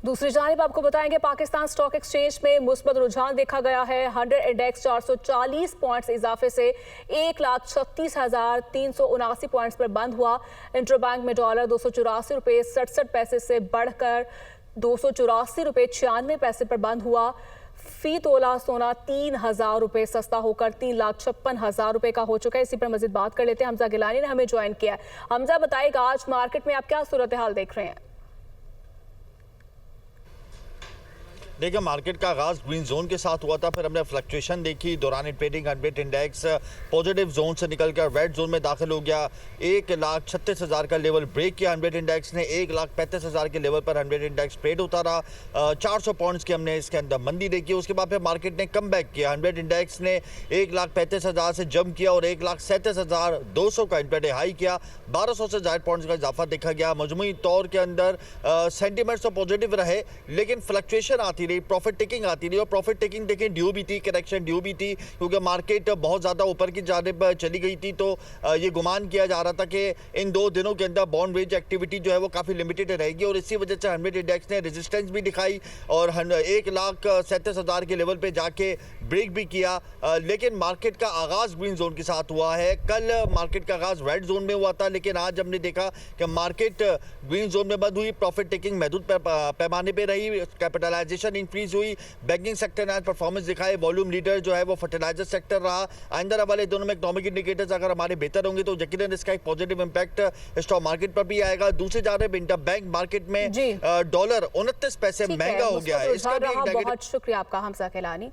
दूसरी जानिब आपको बताएंगे पाकिस्तान स्टॉक एक्सचेंज में मुस्बत रुझान देखा गया है। 100 इंडेक्स 440 पॉइंट्स इजाफे से 1,36,379 पॉइंट्स पर बंद हुआ। इंटरबैंक में डॉलर 284 रुपये 67 पैसे से बढ़कर 284 रुपये 96 पैसे पर बंद हुआ। फी तोला सोना 3,000 रुपये सस्ता होकर 3,56,000 रुपये का हो चुका है। इसी पर मजीद बात कर लेते हैं। हमजा गिलानी ने हमें ज्वाइन किया है। हमजा, बताइएगा आज मार्केट में आप क्या सूरत हाल देख रहे हैं? देखिए, मार्केट का आगाज ग्रीन जोन के साथ हुआ था, फिर हमने फ्लक्चुएशन देखी। दौरान trading hundred index positive zone से निकलकर रेड जोन में दाखिल हो गया। 1,36,000 का लेवल ब्रेक किया हंड्रेड इंडेक्स ने। 1,35,000 के लेवल पर हंड्रेड इंडेक्स ट्रेड होता रहा। 400 पॉइंट्स की हमने इसके अंदर मंदी देखी। उसके बाद फिर मार्केट ने कम बैक किया। हंड्रेड इंडेक्स ने 1,35,000 से जंप किया और 1,37,200 का इंट्राडे हाई किया। 1200 से ज्यादा पॉइंट्स का इजाफा देखा गया। मजमूई तौर के अंदर सेंटीमेंट्स तो पॉजिटिव रहे, लेकिन फ्लक्चुएशन आती रही, प्रॉफिट टेकिंग आती रही। और प्रॉफिट टेकिंग देखें, ड्यू भी थी, करेक्शन ड्यू भी थी, क्योंकि मार्केट बहुत ज़्यादा ऊपर की जानिब चली गई थी। तो ये गुमान किया जा रहा था कि इन 2 दिनों के अंदर बॉन्ड रेंज एक्टिविटी जो है वो काफ़ी लिमिटेड रहेगी, और इसी वजह से हंड्रेड इंडेक्स ने रेजिस्टेंस भी दिखाई और 1,37,000 के लेवल पे जाके ब्रेक भी किया। लेकिन मार्केट का आगाज़ ग्रीन जोन के साथ हुआ है। कल मार्केट का आगाज़ रेड जोन में हुआ था, लेकिन आज हमने देखा कि मार्केट ग्रीन जोन में बंद हुई। प्रॉफिट टेकिंग महदूद पैमाने पर रही। कैपिटलाइजेशन इंक्रीज हुई। बैंकिंग सेक्टर ने आज परफॉर्मेंस दिखाए। वॉल्यूम लीडर जो है वो फर्टिलाइजर सेक्टर रहा। आइंदा वाले दोनों में इकोनॉमिक इंडिकेटर्स अगर हमारे बेहतर होंगे तो यकीनन इसका एक पॉजिटिव इंपैक्ट स्टॉक मार्केट पर भी आएगा। दूसरी जानिब इंटर बैंक मार्केट में डॉलर 29 पैसे महंगा हो गया है। इसका भी बहुत शुक्रिया आपका हमजा गिलानी।